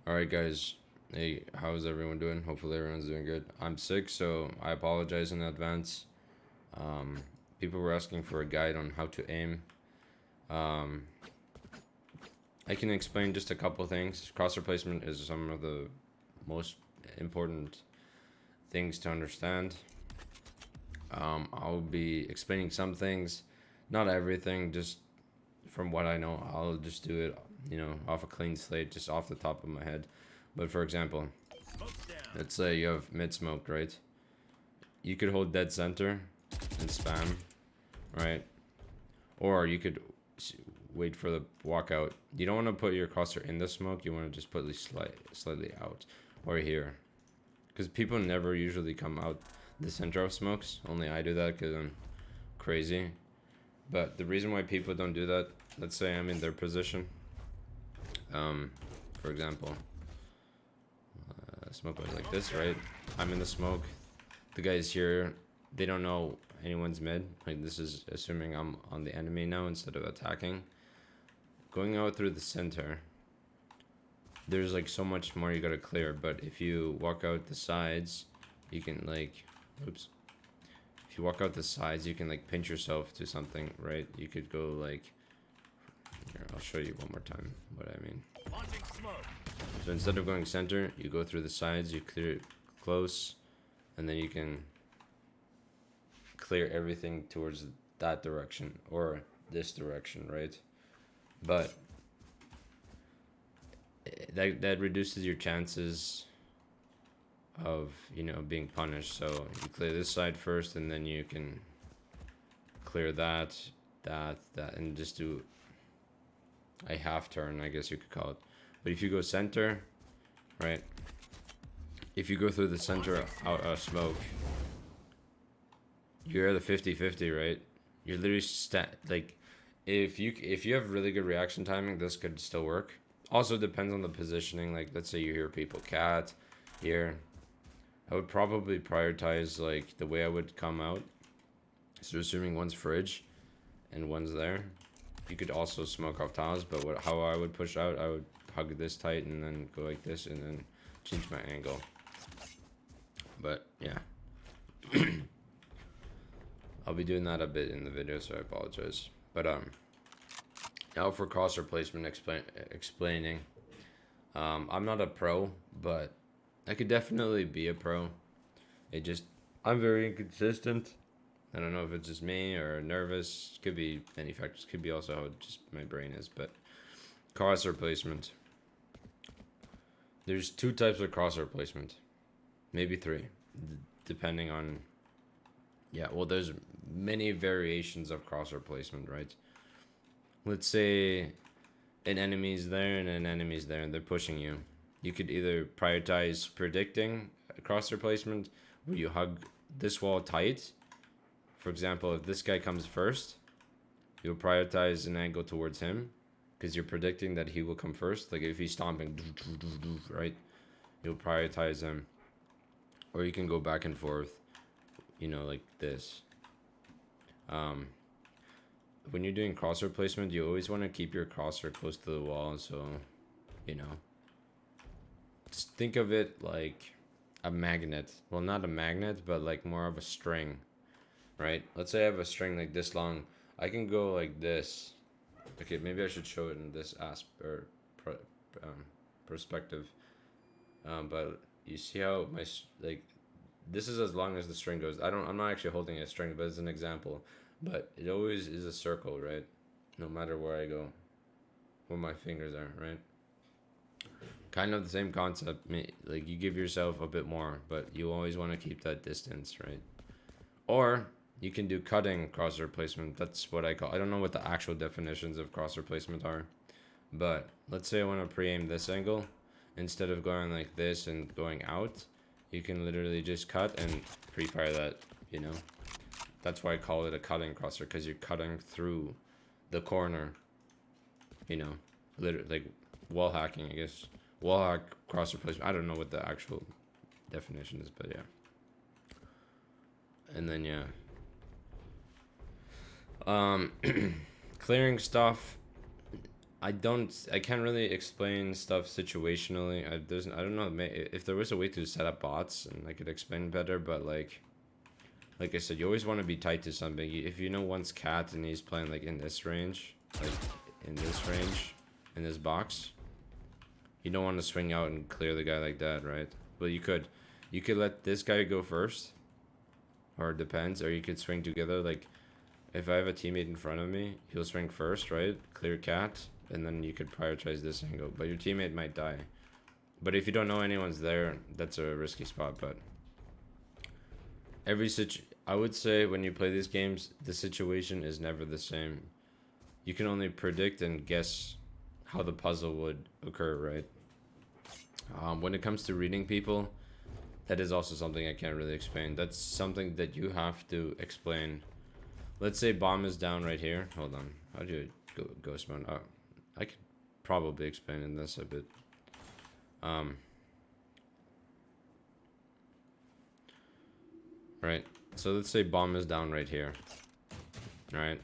Alright guys, hey, how's everyone doing? Hopefully everyone's doing good. I'm sick, so I apologize in advance. Um, People were asking for a guide on how to aim. Um, I can explain just a couple things. Crosshair placement is some of the most important things to understand. I'll be explaining some things, not everything, just from what I know. I'll just do it, off a clean slate, just off the top of my head. But for example, let's say you have mid smoke, right? You could hold dead center and spam, right? Or you could wait for the walkout. You don't want to put your crosshair in the smoke. You want to just put it slightly out or here, because people never usually come out the center of smokes. Only I do that because I'm crazy. But the reason why people don't do that, let's say I'm in their position. For example, smoke goes like this, right? I'm in the smoke. The guys here, they don't know anyone's mid. Like, this is assuming I'm on the enemy now instead of attacking. Going out through the center, there's like so much more you gotta clear. But if you walk out the sides, you can like, oops. If you walk out the sides, you can like pinch yourself to something, right? You could go like, here, I'll show you one more time what I mean. So instead of going center, you go through the sides, you clear it close, and then you can clear everything towards that direction or this direction, right? But that reduces your chances of being punished. So you clear this side first, and then you can clear that, and just do a half turn, I guess you could call it. But if you go center, right? If you go through the center out of smoke, you're at the 50-50, right? You're literally like, if you have really good reaction timing, this could still work. Also depends on the positioning. Like, let's say you hear people cat here. I would probably prioritize like the way I would come out. So assuming one's fridge and one's there, you could also smoke off tiles. But how I would push out, I would hug this tight and then go like this and then change my angle. But yeah. I'll be doing that a bit in the video, so I apologize. But now for crosshair placement explaining. I'm not a pro, but I could definitely be a pro. I'm very inconsistent. I don't know if it's just me or nervous. Could be many factors. Could be also how just my brain is. But crosshair placement. There's two types of crosshair placement, maybe three, depending on. Yeah, well, there's many variations of crosshair placement, right? Let's say an enemy's there and an enemy's there and they're pushing you. You could either prioritize predicting crosshair placement, where you hug this wall tight. For example, if this guy comes first, you'll prioritize an angle towards him because you're predicting that he will come first. Like if he's stomping, right? You'll prioritize him. Or you can go back and forth, like this. When you're doing crosshair placement, you always want to keep your crosshair close to the wall. So, just think of it like a magnet. Well, not a magnet, but like more of a string, right? Let's say I have a string like this long. I can go like this. Okay, maybe I should show it in this perspective. But you see how this is as long as the string goes. I'm not actually holding a string, but it's an example. But it always is a circle, right? No matter where I go, where my fingers are, right? Kind of the same concept. Like you give yourself a bit more, but you always want to keep that distance, right? Or you can do cutting crosshair placement. That's what I call. I don't know what the actual definitions of crosshair placement are, but let's say I want to pre-aim this angle. Instead of going like this and going out, you can literally just cut and pre-fire that, That's why I call it a cutting crosshair, because you're cutting through the corner, literally like wall hacking, I guess. Wall hack crosshair placement. I don't know what the actual definition is, but yeah. And then yeah. Clearing stuff. I can't really explain stuff situationally. I don't know, if there was a way to set up bots and I could explain better, but like I said, you always want to be tight to something. If you know one's cat and he's playing like in this range, like in this range, in this box, you don't want to swing out and clear the guy like that, right? But you could let this guy go first, or it depends, or you could swing together. Like if I have a teammate in front of me, he'll swing first, right? Clear cat, and then you could prioritize this angle. But your teammate might die. But if you don't know anyone's there, that's a risky spot. But I would say when you play these games, the situation is never the same. You can only predict and guess how the puzzle would occur, right? When it comes to reading people, that is also something I can't really explain. That's something that you have to explain. Let's say bomb is down right here. Hold on. How do you go ghost mode? Oh, I could probably explain in this a bit. Right. So let's say bomb is down right here. Right.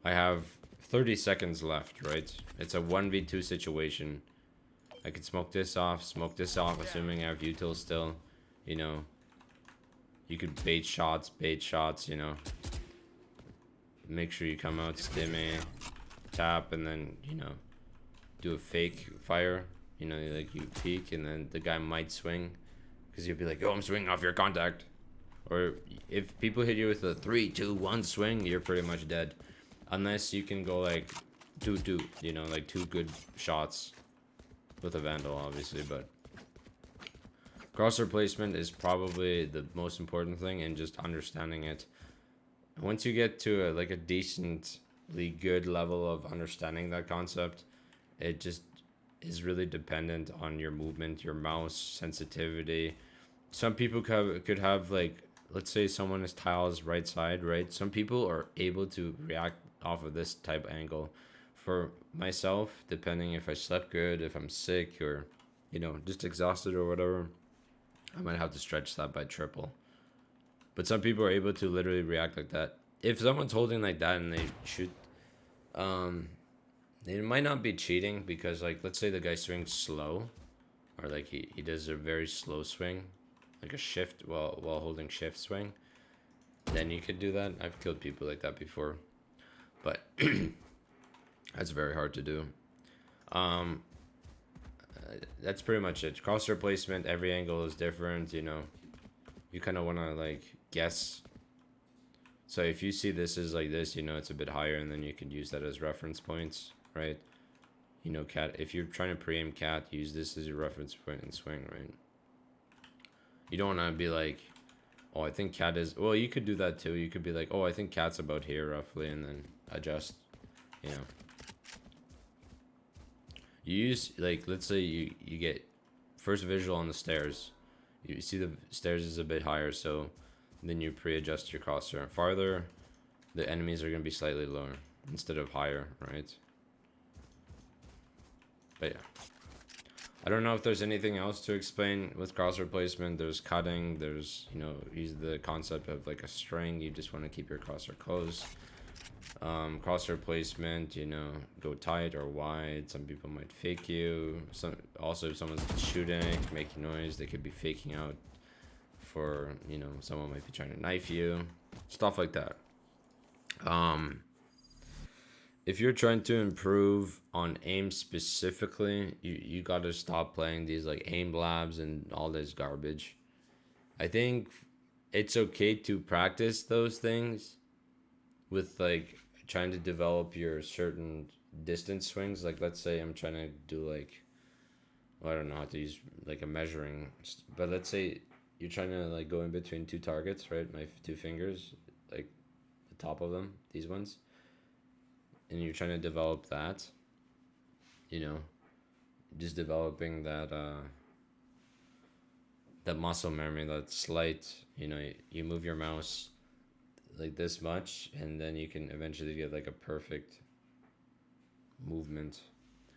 I have 30 seconds left, right? It's a 1v2 situation. I could smoke this off, assuming I have util still. You know, you could bait shots, you know. Make sure you come out, stimmy, tap, and then, you know, do a fake fire. You know, like you peek, and then the guy might swing. Because you'll be like, oh, I'm swinging off your contact. Or if people hit you with a 3, 2, 1 swing, you're pretty much dead. Unless you can go like 2-2, you know, like 2 good shots. With a vandal, obviously, but crosshair placement is probably the most important thing, and just understanding it. Once you get to like a decently good level of understanding that concept, it just is really dependent on your movement, your mouse sensitivity. Some people could have like, let's say someone is tiles right side, right? Some people are able to react off of this type of angle. For myself, depending if I slept good, if I'm sick, or, you know, just exhausted or whatever, I might have to stretch that by triple. But some people are able to literally react like that. If someone's holding like that and they shoot, they might not be cheating, because like, let's say the guy swings slow, or like he does a very slow swing, like a shift while holding shift swing, then you could do that. I've killed people like that before, but that's very hard to do. That's pretty much it. Crosshair placement, every angle is different, you know. You kind of want to like guess. So if you see this is like this, you know, it's a bit higher, and then you can use that as reference points, right? You know, cat, if you're trying to pre-aim cat, use this as your reference point and swing, right? You don't want to be like, oh, I think cat is, well, you could do that too. You could be like, oh, I think cat's about here roughly, and then adjust, you know. You use, like, let's say you get first visual on the stairs. You see the stairs is a bit higher, so then you pre-adjust your crosshair. Farther, the enemies are going to be slightly lower instead of higher, right? But yeah. I don't know if there's anything else to explain with crosshair placement. There's cutting, there's, you know, use the concept of like a string. You just want to keep your crosshair close. Crosshair placement, you know, go tight or wide. Some people might fake you. Also, if someone's shooting, making noise, they could be faking out for, you know, someone might be trying to knife you, stuff like that. If you're trying to improve on aim specifically, you gotta stop playing these like aim labs and all this garbage. I think it's okay to practice those things with like trying to develop your certain distance swings. Like, let's say I'm trying to do like, well, I don't know how to use like a measuring, but let's say you're trying to like go in between 2 targets, right? My 2 fingers, like the top of them, these ones, and you're trying to develop that, you know, just developing that that muscle memory, that slight, you know, you move your mouse like this much, and then you can eventually get like a perfect movement.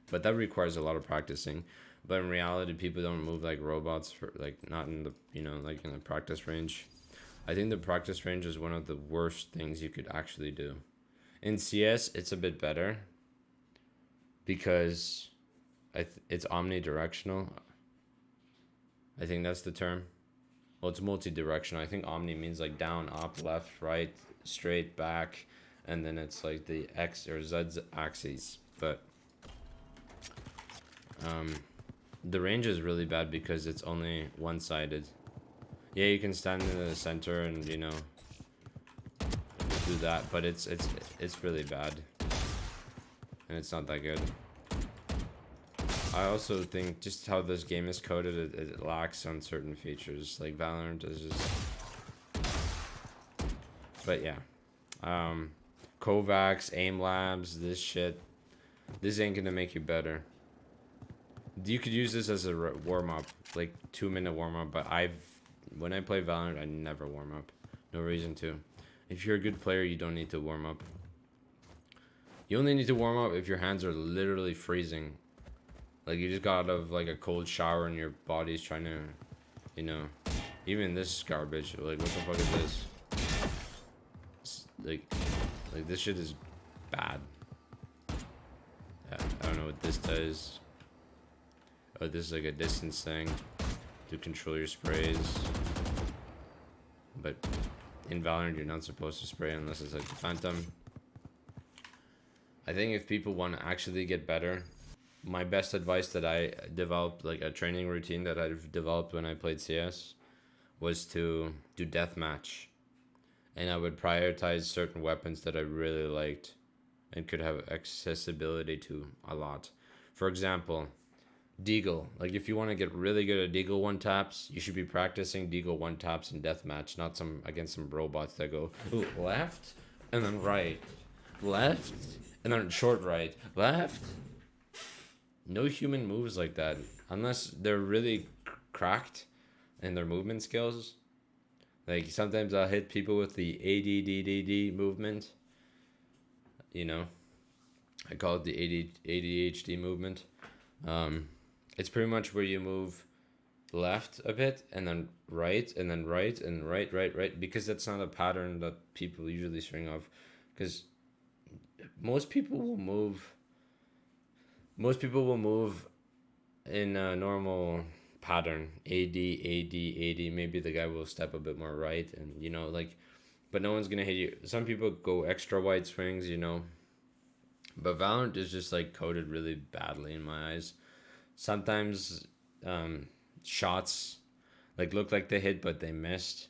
But that requires a lot of practicing. But in reality, people don't move like robots, for like, not in the, you know, like in the practice range. I think the practice range is one of the worst things you could actually do. In CS, it's a bit better. because it's omnidirectional. I think that's the term. Well, it's multi-directional. I think omni means like down, up, left, right, straight, back, and then it's like the X or Z axes. But the range is really bad because it's only one-sided. Yeah, you can stand in the center and do that, but it's really bad, and it's not that good. I also think just how this game is coded, it lacks on certain features. Like Valorant is just, but yeah, Kovacs, aim labs, this shit, this ain't gonna make you better. You could use this as a warm up, like 2-minute warm up, but when I play Valorant, I never warm up. No reason to. If you're a good player, you don't need to warm up. You only need to warm up if your hands are literally freezing. Like you just got out of like a cold shower and your body's trying to, even this garbage. Like what the fuck is this? It's like this shit is bad. I don't know what this does. Oh, this is like a distance thing to control your sprays. But in Valorant, you're not supposed to spray unless it's like the Phantom. I think if people want to actually get better, my best advice that I developed, like a training routine that I've developed when I played CS, was to do deathmatch. And I would prioritize certain weapons that I really liked and could have accessibility to a lot. For example, Deagle. Like if you want to get really good at Deagle one taps, you should be practicing Deagle one taps in deathmatch, not against some robots that go left and then right, left and then short right, left. No human moves like that unless they're really cracked in their movement skills. Like sometimes I'll hit people with the ADDD movement. I call it the ADHD movement. It's pretty much where you move left a bit and then right and then right and right, because that's not a pattern that people usually string off. Because most people will move in a normal pattern. AD, AD. Maybe the guy will step a bit more right, and but no one's gonna hit you. Some people go extra wide swings, But Valorant is just like coded really badly in my eyes. Sometimes shots like look like they hit but they missed.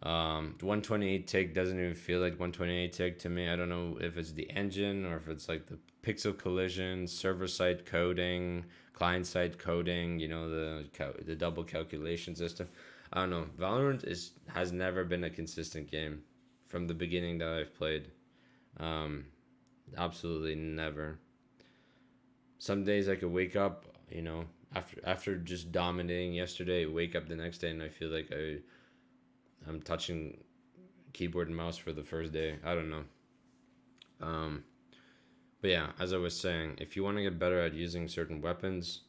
128 tick doesn't even feel like 128 tick to me. I don't know if it's the engine or if it's like the pixel collision, server side coding, client side coding, the double calculation system. I don't know. Valorant has never been a consistent game from the beginning that I've played. Absolutely never. Some days I could wake up, after just dominating yesterday, wake up the next day and I feel like I'm touching keyboard and mouse for the first day. I don't know. But yeah, as I was saying, if you want to get better at using certain weapons,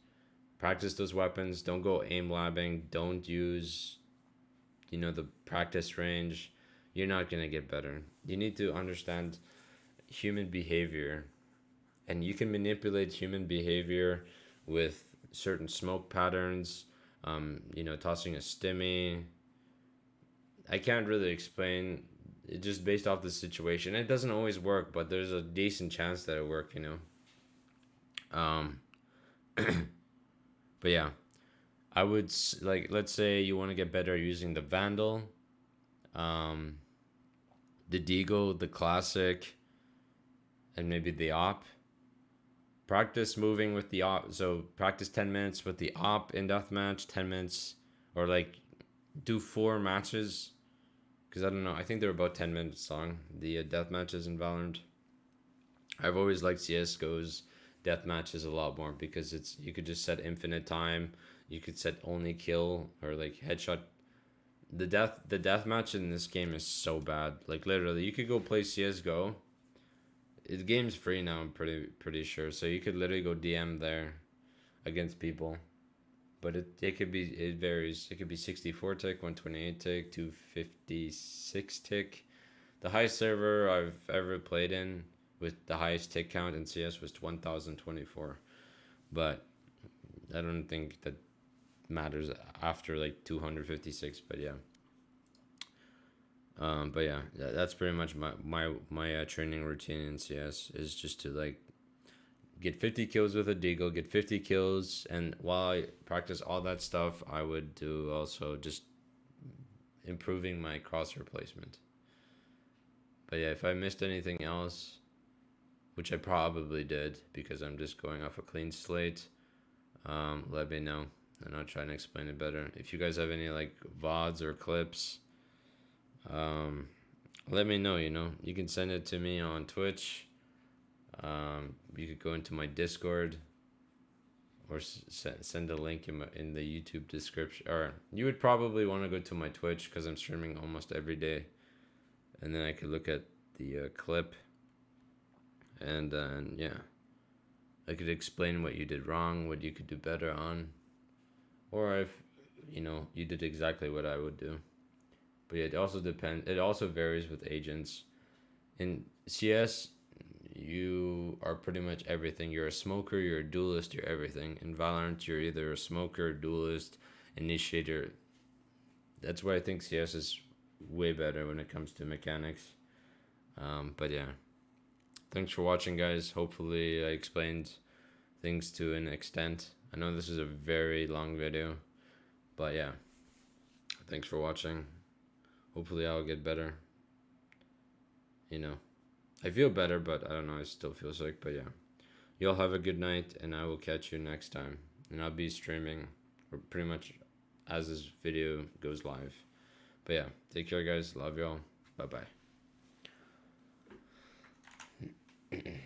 practice those weapons. Don't go aim labbing. Don't use, the practice range. You're not going to get better. You need to understand human behavior. And you can manipulate human behavior with certain smoke patterns, tossing a stimmy. I can't really explain it just based off the situation. It doesn't always work, but there's a decent chance that it work, But yeah, I would let's say you want to get better using the Vandal, the Deagle, the Classic, and maybe the Op. Practice moving with the Op. So practice 10 minutes with the Op in deathmatch, 10 minutes, or do 4 matches. Because I don't know, I think they're about 10 minutes long, the death matches in Valorant. I've always liked CSGO's death matches a lot more because you could just set infinite time, you could set only kill or headshot. The death match in this game is so bad. Literally, you could go play CSGO. The game's free now, I'm pretty sure. So you could literally go DM there against people. But it varies. It could be 64 tick, 128 tick, 256 tick. The highest server I've ever played in with the highest tick count in CS was 1024. But I don't think that matters after like 256. But yeah. But yeah, that's pretty much my training routine in CS is just to like get 50 kills with a deagle, get 50 kills, and while I practice all that stuff, I would do also just improving my crosshair placement. But yeah, if I missed anything else, which I probably did because I'm just going off a clean slate, let me know and I'll try and explain it better. If you guys have any like VODs or clips, let me know. You can send it to me on Twitch. You could go into my Discord or send a link in the YouTube description. Or you would probably want to go to my Twitch because I'm streaming almost every day, and then I could look at the clip, and yeah, I could explain what you did wrong, what you could do better on, or if you did exactly what I would do. But yeah, it also depends. It also varies with agents. In CS, you are pretty much everything. You're a smoker, you're a duelist, you're everything. In Valorant, you're either a smoker, duelist, initiator. That's why I think CS is way better when it comes to mechanics. But yeah, thanks for watching, guys. Hopefully, I explained things to an extent. I know this is a very long video, but yeah, thanks for watching. Hopefully, I'll get better. I feel better, but I don't know. I still feel sick, but yeah. Y'all have a good night, and I will catch you next time. And I'll be streaming, or pretty much as this video goes live. But yeah, take care, guys. Love y'all. Bye bye.